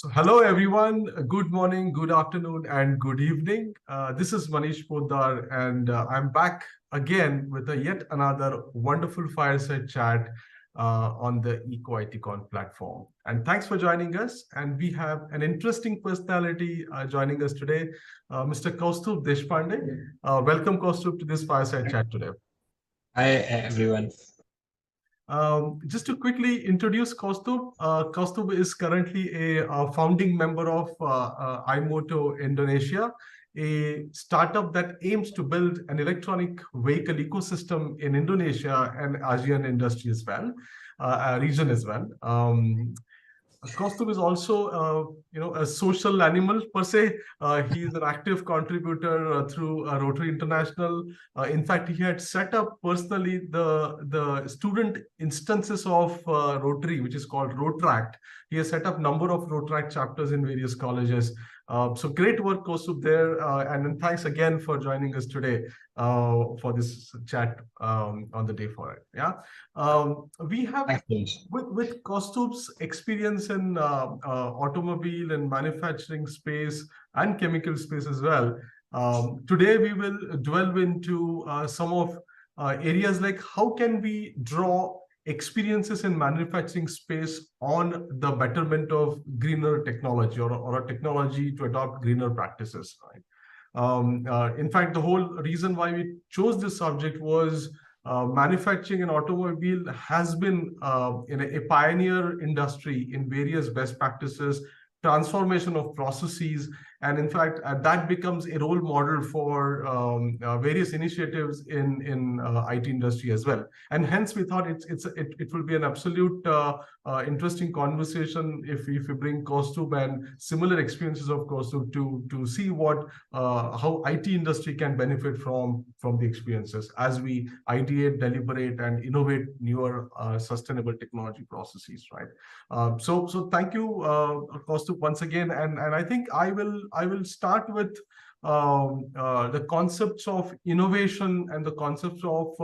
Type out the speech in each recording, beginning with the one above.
So hello everyone, good morning, good afternoon, and good evening. This is Manish Poddar, and I'm back again with yet another wonderful fireside chat on the EcoITCon platform. And thanks for joining us. And we have an interesting personality joining us today, Mr. Kaustubh Deshpande. Welcome, Kaustubh, to this fireside chat today. Hi everyone. Just to quickly introduce Kaustubh, Kaustubh is currently a founding member of iMOTO Indonesia, a startup that aims to build an electronic vehicle ecosystem in Indonesia and ASEAN industry as well, region as well. Kaustubh is also, a social animal per se. He is an active contributor through Rotary International. In fact, he had set up personally the student instances of Rotary, which is called Rotract. He has set up number of Rotract chapters in various colleges. So great work, Kaustubh, there. And then thanks again for joining us today for this chat on the day for it. Yeah, we have with Kaustubh's experience in automobile and manufacturing space and chemical space as well. Today we will delve into some of areas like how can we draw experiences in manufacturing space on the betterment of greener technology or a technology to adopt greener practices, right? In fact, the whole reason why we chose this subject was manufacturing and automobile has been in a pioneer industry in various best practices, transformation of processes, and in fact, that becomes a role model for various initiatives in IT industry as well. And hence, we thought it will be an absolute interesting conversation if we bring Kaustubh and similar experiences of Kaustubh to see what how IT industry can benefit from the experiences as we ideate, deliberate, and innovate newer sustainable technology processes, right? So thank you, Kaustubh, once again, and I think I will start with the concepts of innovation and the concepts of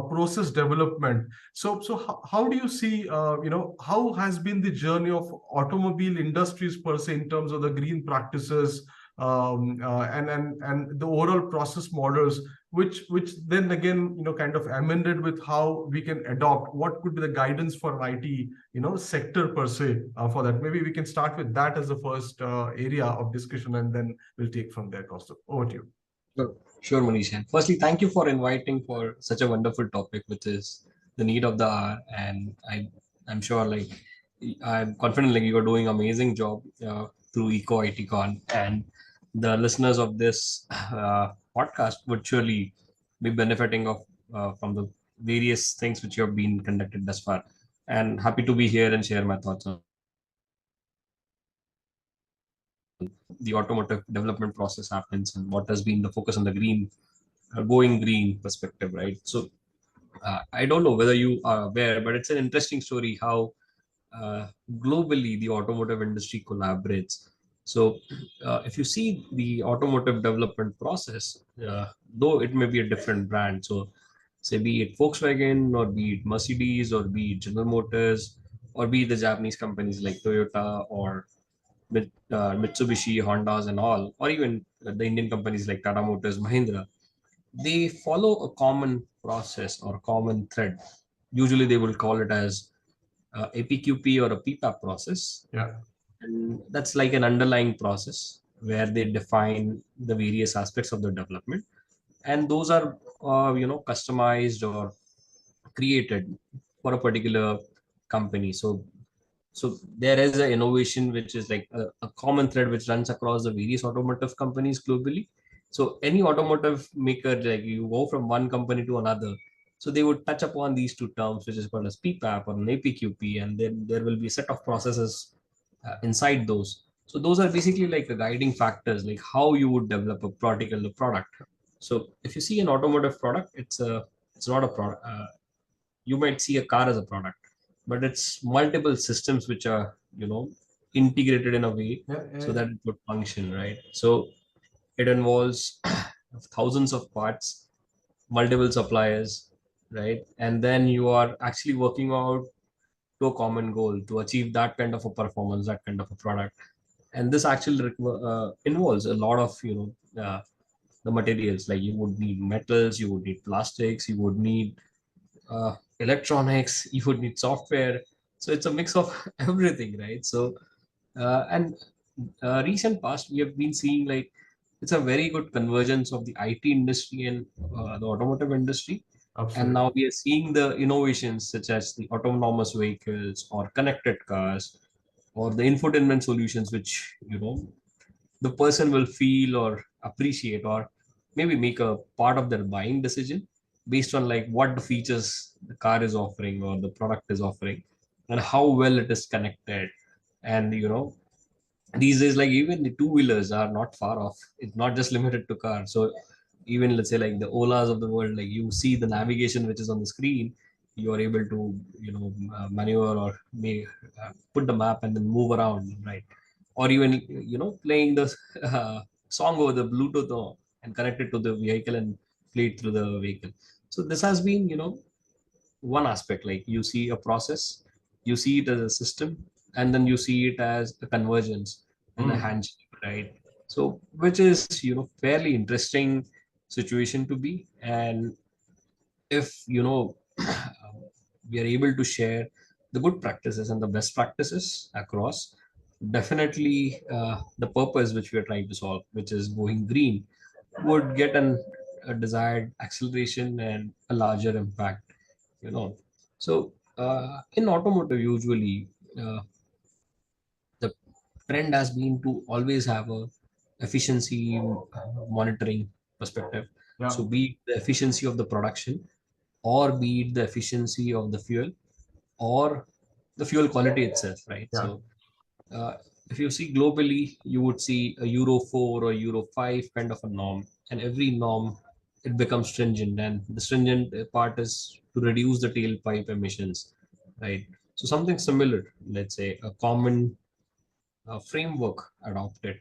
process development. So how do you see, how has been the journey of automobile industries per se in terms of the green practices and the overall process models, which then again kind of amended with how we can adopt what could be the guidance for IT sector per se for that. Maybe we can start with that as the first area of discussion, and then we'll take from there. Kaustubh, over to you. Sure, Manish. And firstly, thank you for inviting for such a wonderful topic, which is the need of the hour. And I'm sure, I'm confident, you are doing amazing job through EcoITCon, and the listeners of this podcast would surely be benefiting of from the various things which you have been conducted thus far. And happy to be here and share my thoughts on the automotive development process happens and what has been the focus on the green, going green perspective, right? So I don't know whether you are aware, but it's an interesting story how globally the automotive industry collaborates. So if you see the automotive development process, though it may be a different brand, so say be it Volkswagen or be it Mercedes or be it General Motors or be it the Japanese companies like Toyota or Mitsubishi, Hondas, and all, or even the Indian companies like Tata Motors, Mahindra, they follow a common process or common thread. Usually, they will call it as APQP or a PPAP process. Yeah. And that's like an underlying process where they define the various aspects of the development, and those are customized or created for a particular company. So there is an innovation which is like a common thread which runs across the various automotive companies globally. So any automotive maker, like you go from one company to another, so they would touch upon these two terms, which is called as PPAP or an APQP, and then there will be a set of processes inside those. So those are basically like the guiding factors, like how you would develop a particular product. So if you see an automotive product, it's not a product. You might see a car as a product, but it's multiple systems which are integrated in a way so that it would function, right? So it involves thousands of parts, multiple suppliers, right? And then you are actually working out to a common goal to achieve that kind of a performance, that kind of a product. And this actually involves a lot of the materials. Like you would need metals, you would need plastics, you would need electronics, you would need software. So it's a mix of everything, right? So and recent past, we have been seeing like it's a very good convergence of the IT industry and the automotive industry. And Absolutely. now we are seeing the innovations such as the autonomous vehicles or connected cars or the infotainment solutions, which the person will feel or appreciate or maybe make a part of their buying decision based on like what the features the car is offering or the product is offering and how well it is connected. And these days, like even the two-wheelers are not far off. It's not just limited to cars. So even let's say like the Olas of the world, like you see the navigation which is on the screen, you are able to maneuver or may put the map and then move around, right? Or even playing the song over the Bluetooth and connect it to the vehicle and play it through the vehicle. So this has been one aspect. Like you see a process, you see it as a system, and then you see it as a convergence and a Mm. handshake, right? So which is fairly interesting situation to be. And if we are able to share the good practices and the best practices across, definitely the purpose which we are trying to solve, which is going green, would get a desired acceleration and a larger impact. So in automotive, usually the trend has been to always have a efficiency monitoring perspective. Yeah. So be it the efficiency of the production, or be it the efficiency of the fuel, or the fuel quality itself, right? Yeah. So uh, if you see globally, you would see a Euro 4 or Euro 5 kind of a norm, and every norm, it becomes stringent, and the stringent part is to reduce the tailpipe emissions, right? So something similar, let's say a common framework adopted,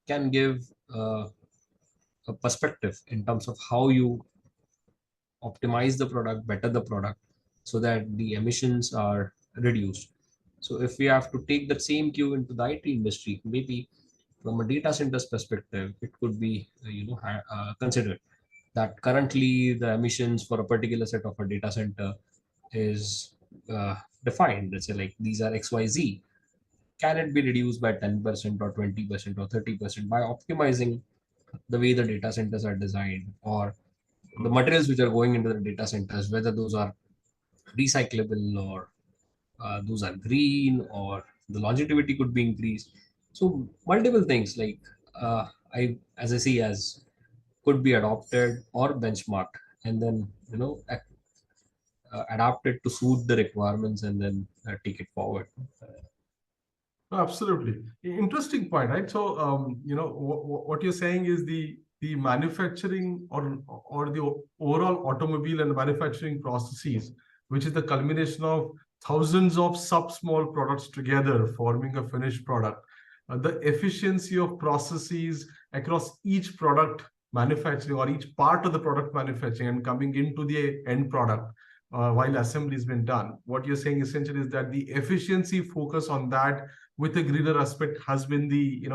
can give a perspective in terms of how you optimize the product, better the product, so that the emissions are reduced. So if we have to take that same cue into the IT industry, maybe from a data center's perspective, it could be considered that currently the emissions for a particular set of a data center is defined. Let's say like these are XYZ. Can it be reduced by 10% or 20% or 30% by optimizing the way the data centers are designed, or the Mm. materials which are going into the data centers, whether those are recyclable, or those are green, or the longevity could be increased. So multiple things like as I see as could be adopted or benchmarked, and then adapted to suit the requirements, and then take it forward. No, absolutely. Interesting point, right? So, what you're saying is the manufacturing or the overall automobile and manufacturing processes, which is the culmination of thousands of sub-small products together forming a finished product. The efficiency of processes across each product manufacturing or each part of the product manufacturing and coming into the end product while assembly has been done. What you're saying essentially is that the efficiency focus on that with a greener aspect has been the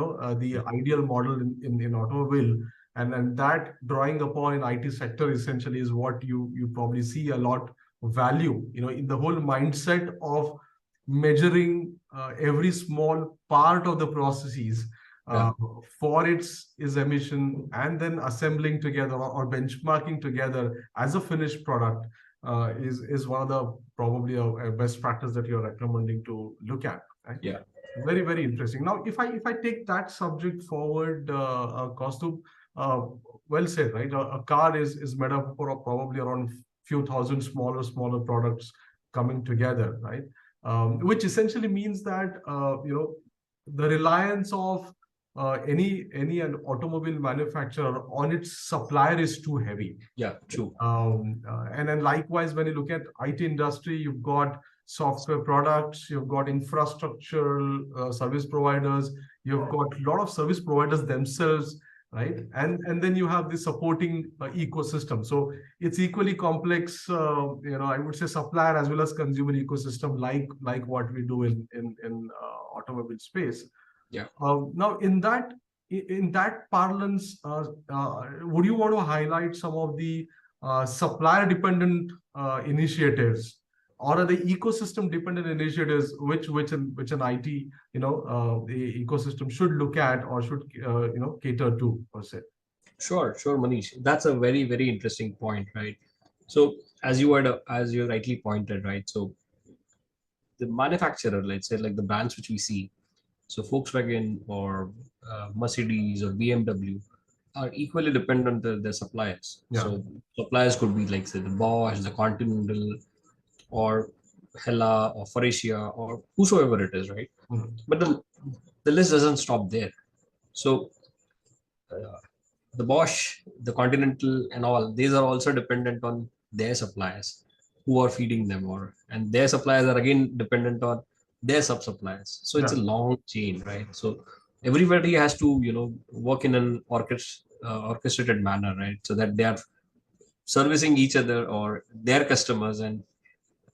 ideal model in automobile, and that drawing upon in IT sector essentially is what you probably see a lot of value in the whole mindset of measuring every small part of the processes Yeah. uh, for its emission, and then assembling together or benchmarking together as a finished product is one of the probably a best practice that you're recommending to look at, right? Yeah. Very, very interesting. Now, if I take that subject forward, Kaustubh, uh, well said, right? A car is made up of probably around few thousand smaller products coming together, right? Which essentially means that the reliance of any an automobile manufacturer on its supplier is too heavy. Yeah, true. And then likewise, when you look at IT industry, you've got software products, you've got infrastructure service providers, you've got a lot of service providers themselves right? And then you have the supporting ecosystem. So it's equally complex, I would say supplier as well as consumer ecosystem, like what we do in automobile space. Yeah. Now, in that parlance, would you want to highlight some of the supplier-dependent initiatives, or are the ecosystem-dependent initiatives which an IT the ecosystem should look at or should cater to per se? Sure, Manish. That's a very, very interesting point, right? So as you rightly pointed, right? So the manufacturer, let's say like the brands which we see, so Volkswagen or Mercedes or BMW are equally dependent on their suppliers. Yeah. So suppliers could be like say the Bosch, the Continental, or Hella or Faurecia or whosoever it is, right? Mhm. But the list doesn't stop there. So the Bosch, the Continental, and all these are also dependent on their suppliers who are feeding them, or and their suppliers are again dependent on their sub suppliers. So it's a Yeah. long chain, right? So everybody has to work in an orchestrated manner, right? So that they are servicing each other or their customers, and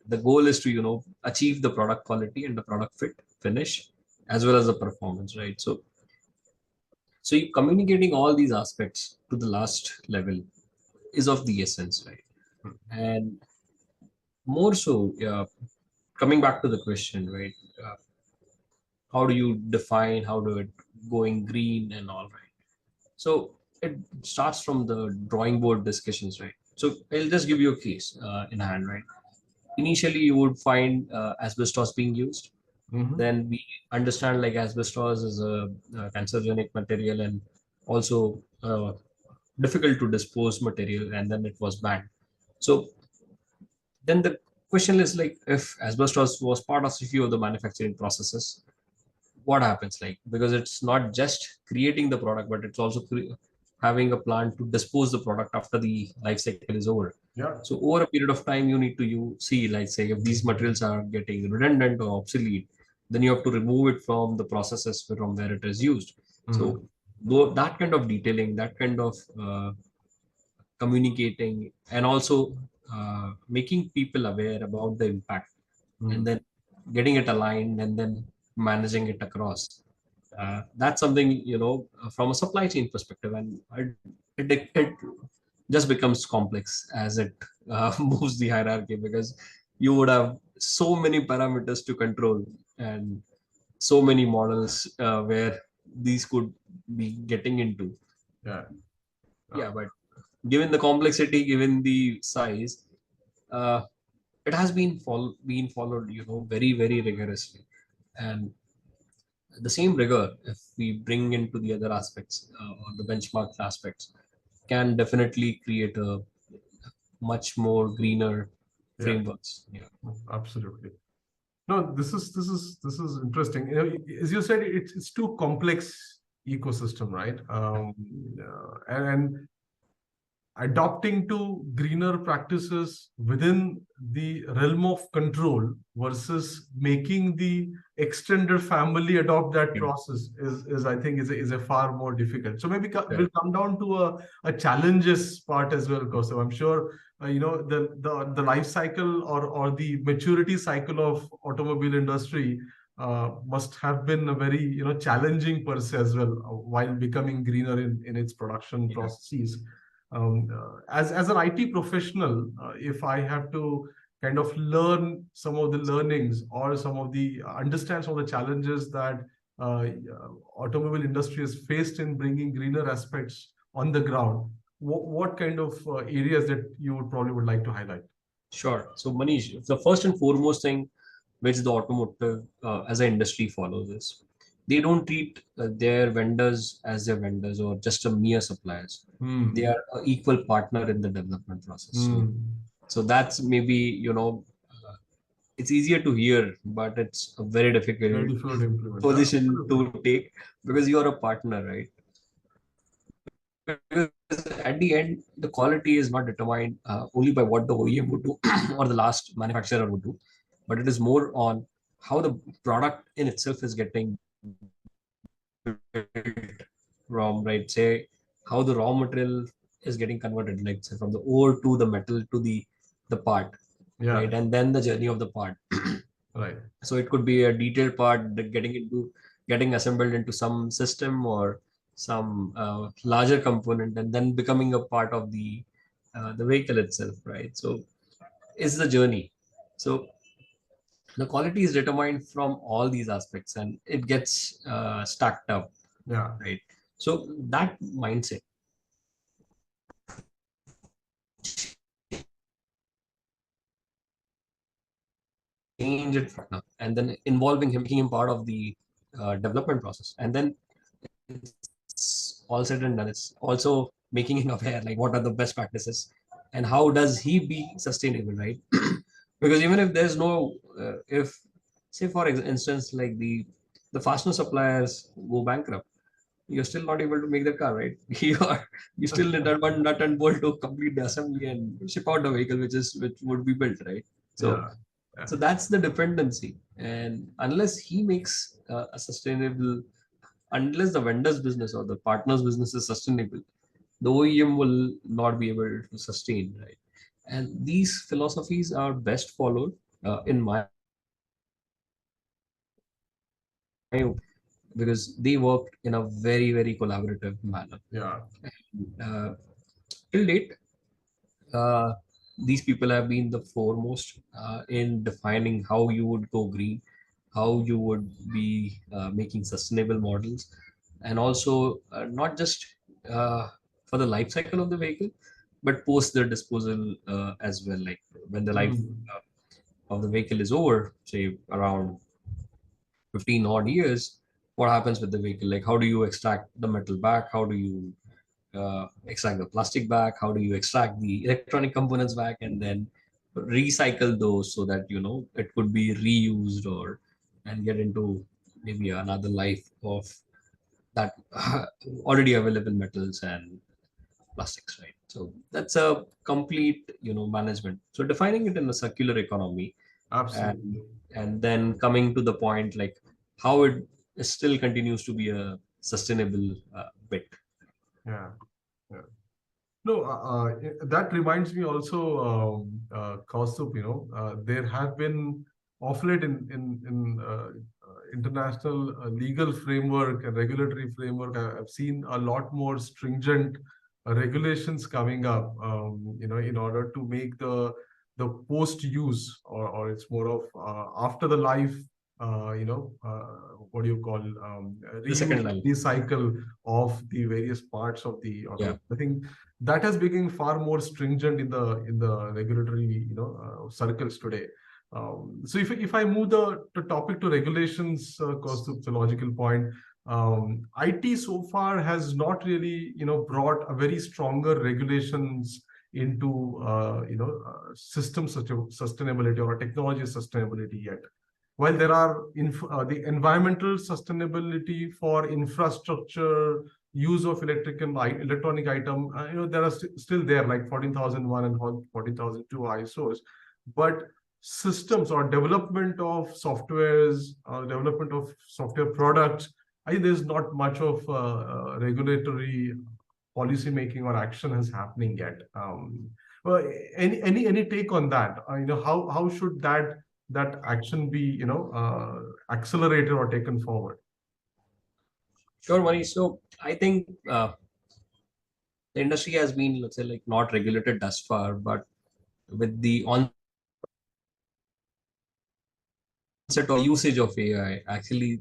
the goal is to achieve the product quality and the product fit finish as well as the performance, right? So you communicating all these aspects to the last level is of the essence, right? And more so, coming back to the question, right? Uh, how do you define, how do it going green and all, right? So it starts from the drawing board discussions, right? So I'll just give you a case in hand, right? Initially, you would find asbestos being used. Mhm. Then we understand like asbestos is a cancerogenic material and also difficult to dispose material, and then it was banned. So then the question is like, if asbestos was part of a few of the manufacturing processes, what happens, like, because it's not just creating the product but it's also having a plan to dispose the product after the life cycle is over. Yeah. So over a period of time you need to see, like say, if these materials are getting redundant or obsolete, then you have to remove it from the processes from where it is used. So Mhm. though that kind of detailing, that kind of communicating, and also making people aware about the impact, and Mhm. then getting it aligned and then managing it across, that's something from a supply chain perspective, and it just becomes complex as it moves the hierarchy, because you would have so many parameters to control and so many models where these could be getting into. Yeah. Yeah, but given the complexity, given the size, uh, it has been followed, very, very rigorously. And the same rigor, if we bring into the other aspects or the benchmark aspects, can definitely create a much more greener Yeah. frameworks. Yeah. Absolutely. No, this is interesting. As you said, it's too complex ecosystem, right? And adopting to greener practices within the realm of control versus making the extended family adopt that Yeah. process is I think is a far more difficult. So maybe we'll Correct. come down to a challenges part as well, Kaustav. I'm sure the life cycle or the maturity cycle of automobile industry must have been a very challenging per se as well while becoming greener in its production Yeah. processes. As an IT professional, if I have to kind of learn some of the learnings or some of the understand some of the challenges that uh, automobile industry has faced in bringing greener aspects on the ground, what kind of areas that you would like to highlight? Sure. So, Manish, the first and foremost thing which the automotive as an industry follows is they don't treat their vendors as their vendors or just a mere suppliers. They Hmm. are an equal partner in the development process. Hmm. So that's maybe it's easier to hear, but it's a very difficult Very difficult to implement. Yeah, position absolutely. to take, because you are a partner, right? Because at the end, the quality is not determined only by what the OEM would do or the last manufacturer would do, but it is more on how the product in itself is getting built from, right? Say, how the raw material is getting converted, like say from the ore to the metal to the part, Yeah. right? And then the journey of the part. Right. So it could be a detailed part that getting assembled into some system or some larger component, and then becoming a part of the vehicle itself, right? So is the journey. So the quality is determined from all these aspects, and it gets stacked up, Yeah. right? So that mindset change it from now, and then involving him, making him part of the development process, and then it's all said and done, it's also making him aware like what are the best practices and how does he be sustainable, right? Because even if there's no if say for instance like the fastener suppliers go bankrupt, you're still not able to make the car, right? You still need that one nut and bolt to complete the assembly and ship out the vehicle which would be built, right? So Yeah. Yeah. so that's the dependency. And unless he makes a sustainable, unless the vendor's business or the partner's business is sustainable, the OEM will not be able to sustain, right? And these philosophies are best followed in my because they worked in a very, very collaborative manner. Yeah. Uh, till date, uh, these people have been the foremost in defining how you would go green, how you would be making sustainable models, and also not just uh, for the life cycle of the vehicle, but post the disposal as well. Like when the life Mm. of the vehicle is over, say around 15 odd years, what happens with the vehicle? Like how do you extract the metal back? How do you extract the plastic back? How do you extract the electronic components back and then recycle those so that it could be reused or and get into maybe another life of that already available metals and plastics, right? So that's a complete management. So defining it in a circular economy, and Absolutely. and then coming to the point like how it still continues to be a sustainable bit. Yeah. Yeah. No, that reminds me also, Kaustubh, there have been of late in international legal framework and regulatory framework, I've seen a lot more stringent regulations coming up, in order to make the post use, or it's more of after the life, what do you call, The reuse, second line. recycle of the various parts of the Yeah. auto. I think that has become far more stringent in the regulatory circles today. So if I move the topic to regulations, cause to the logical point, IT so far has not really brought a very stronger regulations into systems such as sustainability or technology sustainability yet. While there are the environmental sustainability for infrastructure, use of electronic item, there are still there, like 14001 and 14002 ISOs, but systems or development of softwares, development of software products, I think there's not much of regulatory policy making or action is happening yet. Well, any take on that? How should that action be accelerated or taken forward? Sure, Manish. So I think the industry has been, let's say, like not regulated thus far, but with the onset of usage of AI, actually,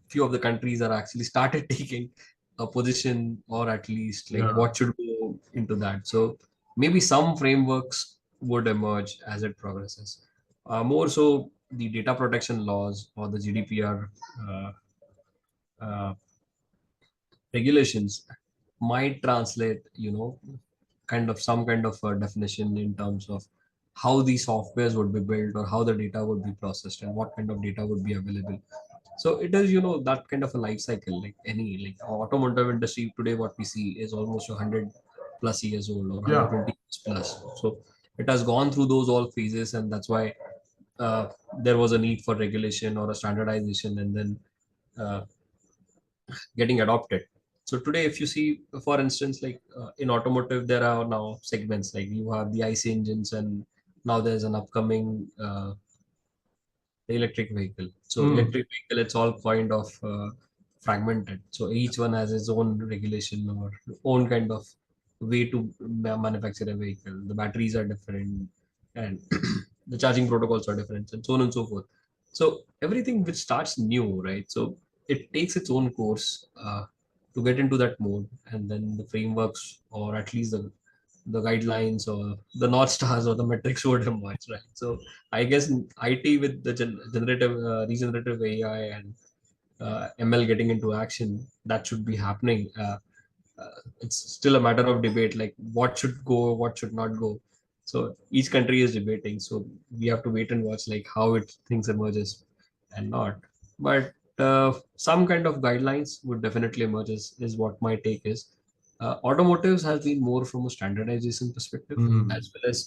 few of the countries are actually started taking a position, or at least like Yeah. what should go into that. So maybe some frameworks would emerge as it progresses. More so, the data protection laws or the GDPR uh, uh, regulations might translate kind of some kind of a definition in terms of how these softwares would be built or how the data would be processed and what kind of data would be available. So it is that kind of a life cycle, like any like automotive industry today what we see is almost 100 plus years old or Yeah. 120 years plus. So it has gone through those all phases, and that's why uh, there was a need for regulation or a standardization, and then uh, getting adopted. So today, if you see, for instance, like in automotive, there are now segments like you have the IC engines, and now there's an upcoming the electric vehicle. So Hmm. electric vehicle, it's all kind of fragmented. So each one has its own regulation or own kind of way to manufacture a vehicle. The batteries are different, and the charging protocols are different, and so on and so forth. So everything which starts new, right? So it takes its own course to get into that mode, and then the frameworks, or at least the guidelines or the north stars or the metrics would emerge, right? So I guess in IT with the generative regenerative AI and ML getting into action, that should be happening. It's still a matter of debate, like what should go, what should not go. So each country is debating. So we have to wait and watch, like how it things emerges and not. But some kind of guidelines would definitely emerge. Is what my take is. Automotives has been more from a standardization perspective, Hmm. as well as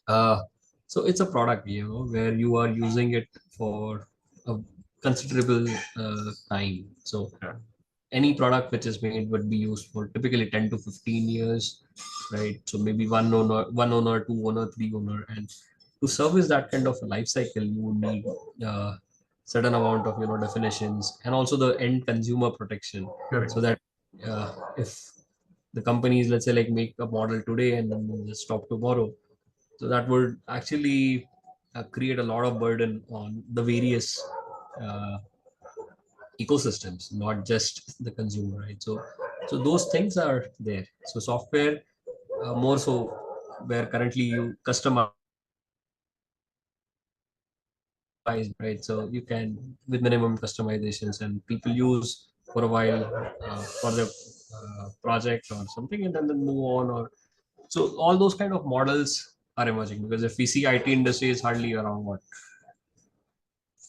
uh, so it's a product, where you are using it for a considerable time. So Yeah. any product which is made would be used for typically 10 to 15 years, right? So maybe one owner, two owner, three owner, and to service that kind of a life cycle, you would need certain amount of definitions, and also the end consumer protection, Correct. so that if the companies, let's say, like make a model today and then just stop tomorrow, so that would actually create a lot of burden on the various uh, ecosystems, not just the consumer, right? So those things are there. So software, more so, where currently you customize, right? So you can, with minimum customizations, and people use for a while for the project or something, and then move on. Or so all those kind of models are emerging, because if we see IT industry is hardly around what,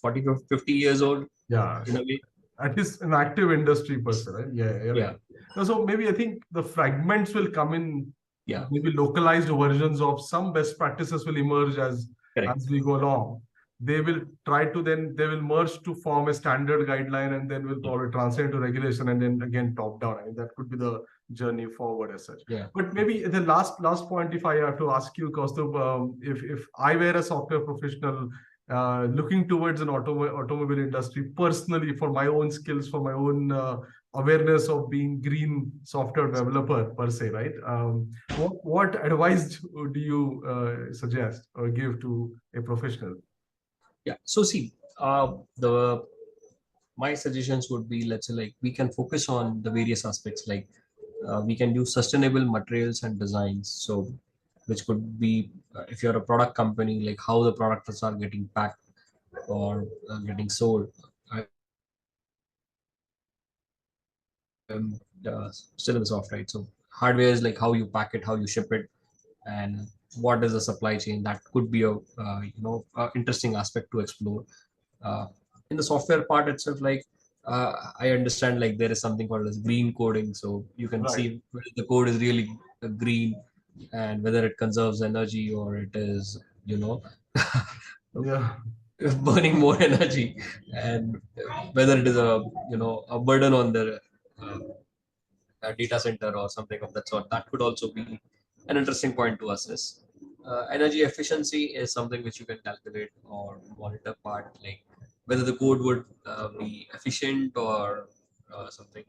40 to 50 years old Yeah. in a way. At least an active industry person, right? Yeah, you're right. Yeah, No, so maybe I think the fragments will come in, yeah, maybe localized versions of some best practices will emerge as correct. we go along. They will try to then they will merge to form a standard guideline, and then will Yeah, probably translate to regulation, and then again top down. I mean, that could be the journey forward as such. yeah. But maybe the last point, if I have to ask you, Kaustubh, if I were a software professional looking towards an automobile industry personally, for my own skills, for my own awareness of being green software developer per se, right? What advice do you suggest or give to a professional? Yeah. So see, the my suggestions would be, let's say, like we can focus on the various aspects, like we can use sustainable materials and designs. So which could be, if you're a product company, like how the products are getting packed or getting sold. Still in the soft, right? So hardware is like how you pack it, how you ship it, and what is the supply chain. That could be a interesting aspect to explore. uh, in the software part itself, like I understand, like there is something called as green coding, so you can Right. see whether the code is really green, and whether it conserves energy, or it is Yeah. burning more energy, and whether it is a burden on the uh, data center or something of that sort. That could also be an interesting point to assess. Energy efficiency is something which you can calculate or monitor part, like whether the code would be efficient or something.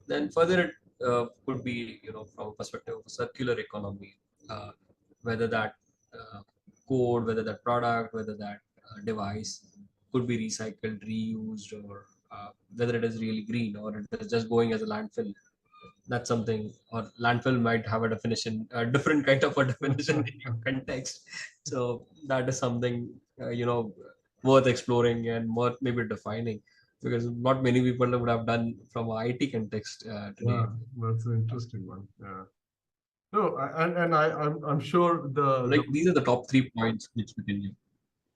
Then further, it could be, from a perspective of a circular economy, uh, whether that uh, code, whether that product, whether that device could be recycled, reused, or whether it is really green, or it is just going as a landfill. That's something. Or landfill might have a definition, a different kind of a definition in your context. So that is something worth exploring and worth maybe defining, because not many people would have done from a IT context today. Yeah, that's an interesting one. Yeah. No, I'm sure Like these are the top 3 points which we can do.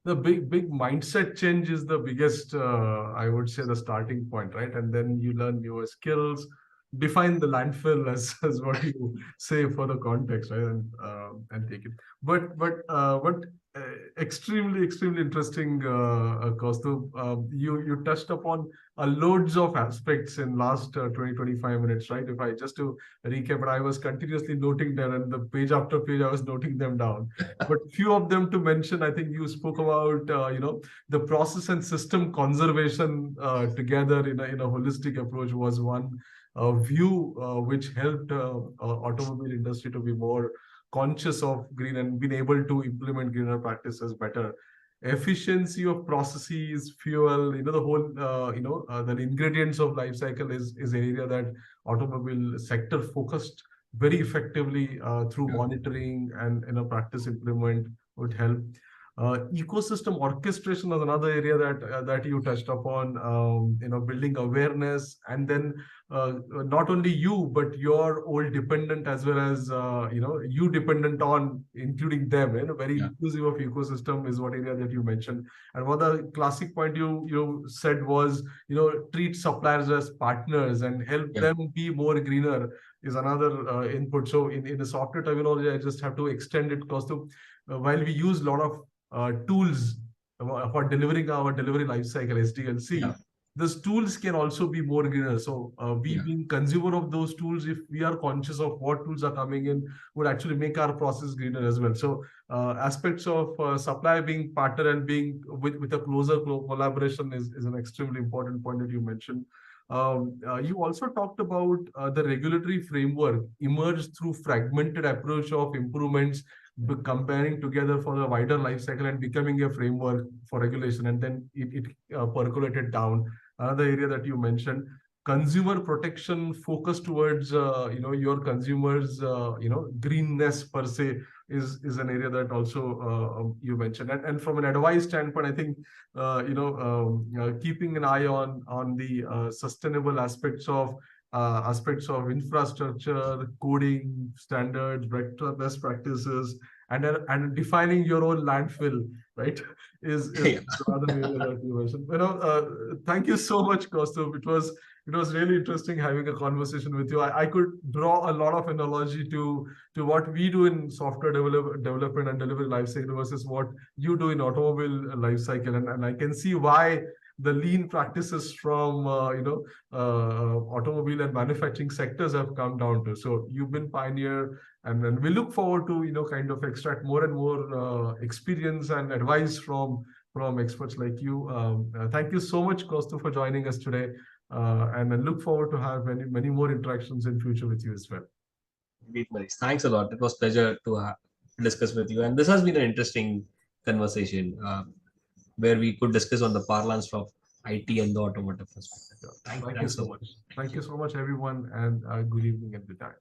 the big mindset change is the biggest, I would say, the starting point, right? And then you learn newer skills, define the landfill as what you say for the context, right? And take it. But extremely interesting, Kaustubh. You touched upon loads of aspects in last 20-25 minutes, right? If I just to recap, I was continuously noting them, and the page after page I was noting them down. But few of them to mention, I think you spoke about the process and system conservation together in a holistic approach was one view which helped automobile industry to be more conscious of green and been able to implement greener practices better. Efficiency of processes, fuel, the whole, the ingredients of life cycle is an area that automobile sector focused very effectively through monitoring and practice implement would help. Ecosystem orchestration was another area that you touched upon. Building awareness, and then not only you but your old dependent as well as you dependent on, including them. Very inclusive of ecosystem is one area that you mentioned. And one of the classic point you said was treat suppliers as partners and help them be more greener is another input. So in the software terminology, I just have to extend it, because while we use a lot of tools for delivering our delivery lifecycle, SDLC, these tools can also be more greener. So we being consumer of those tools, if we are conscious of what tools are coming in, would actually make our process greener as well. So aspects of supply being partner and being with a closer collaboration is an extremely important point that you mentioned. You also talked about the regulatory framework emerged through fragmented approach of improvements, comparing together for the wider life cycle and becoming a framework for regulation, and then it percolated down. Another area that you mentioned, consumer protection focus towards your consumers greenness per se is an area that also you mentioned. And from an advice standpoint, I think keeping an eye on the sustainable aspects of infrastructure, coding standards, best practices, and defining your own landfill, right, is another area that you mentioned. Thank you so much, Kaustubh. It was really interesting having a conversation with you. I could draw a lot of analogy to what we do in software development and delivery lifecycle versus what you do in automobile lifecycle, and I can see why the lean practices from automobile and manufacturing sectors have come down to. So you've been pioneer, and we look forward to kind of extract more and more experience and advice from experts like you. Thank you so much, Kaustubh, for joining us today, and I look forward to have many more interactions in future with you as well. Thanks a lot. It was a pleasure to discuss with you, and this has been an interesting conversation where we could discuss on the parlance of IT and the automotive perspective. Thank you so much. Thank you so much, everyone, and good evening and good night.